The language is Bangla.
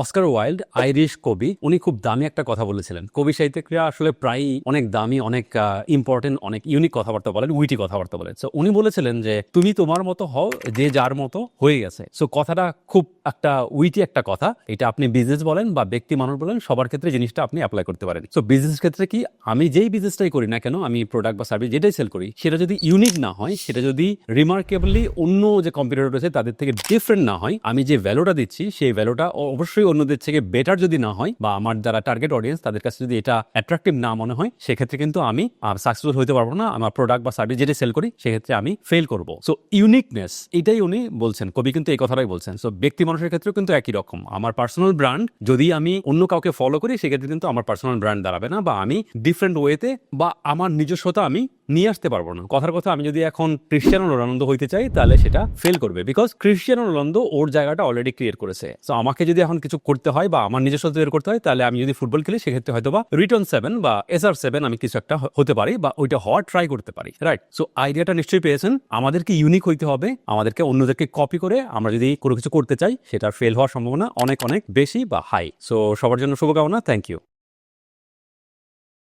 অস্কার ওয়াইল্ড আইরিশ কবি, উনি খুব দামি একটা কথা বলেছিলেন। কবি সাহিত্যিকরা আসলে প্রায়ই অনেক দামি, অনেক ইম্পর্টেন্ট, অনেক ইউনিক কথাবার্তা বলেন, উইটি কথাবার্তা বলেন। সো উনি বলেছিলেন যে তুমি তোমার মতো হও, যে যার মতো হয়ে গেছে। সো কথাটা খুব একটা উইটি একটা কথা। এটা আপনি বিজনেস বলেন বা ব্যক্তি মানুষ বলেন, সবার ক্ষেত্রে জিনিসটা আপনি অ্যাপ্লাই করতে পারেন। সো বিজনেস ক্ষেত্রে কি, আমি যেই বিজনেসটাই করি না কেন, আমি প্রোডাক্ট বা সার্ভিস যেটাই সেল করি, সেটা যদি ইউনিক না হয়, সেটা যদি রিমার্কেবলি অন্য যে কম্পিটিটর রয়েছে তাদের থেকে ডিফারেন্ট না হয়, আমি যে ভ্যালুটা দিচ্ছি সেই ভ্যালুটা অবশ্যই অন্যদের থেকে বেটার যদি না হয়, বা আমার যারা টার্গেট অডিয়েন্স তাদের কাছে যদি এটা অ্যাট্রাকটিভ না মনে হয়, সেক্ষেত্রে কিন্তু আমি সাকসেসফুল হতে পারবো না। আমার প্রোডাক্ট বা সার্ভিস যেটা সেল করি সেক্ষেত্রে আমি ফেল করবো। সো ইউনিকনেস, এটাই উনি বলছেন, কবি কিন্তু এই কথাটাই বলছেন। সো ব্যক্তি মানুষের ক্ষেত্রেও কিন্তু একই রকম। আমার পার্সোনাল ব্র্যান্ড যদি আমি অন্য কাউকে ফলো করি, সেক্ষেত্রে কিন্তু আমার পার্সোনাল ব্র্যান্ড দাঁড়াবে না, বা আমি ডিফারেন্ট ওয়েতে বা আমার নিজস্বতা আমি নিয়ে আসতে পারবো না। কথার কথা, আমি যদি এখন ক্রিশ্চিয়ানো রোনালদো হইতে চাই, তাহলে সেটা ফেল করবে, বিকজ ক্রিশ্চিয়ানো রোনালদো ওর জায়গাটা অলরেডি ক্রিয়েট করেছে। সো আমাকে যদি এখন কিছু করতে হয় বা আমার নিজস্ব তৈরি করতে হয়, তাহলে আমি যদি ফুটবল খেলি, সেক্ষেত্রে হয়তো বা রিটার্ন 7 বা SR7 আমি কিছু একটা হতে পারি, বা ওইটা হওয়ার ট্রাই করতে পারি, রাইট? সো আইডিয়াটা নিশ্চয়ই পেয়েছেন। আমাদেরকে ইউনিক হইতে হবে, আমাদেরকে অন্যদেরকে কপি করে আমরা যদি কোনো কিছু করতে চাই, সেটার ফেল হওয়ার সম্ভাবনা অনেক অনেক বেশি বা হাই। সো সবার জন্য শুভকামনা। Thank you.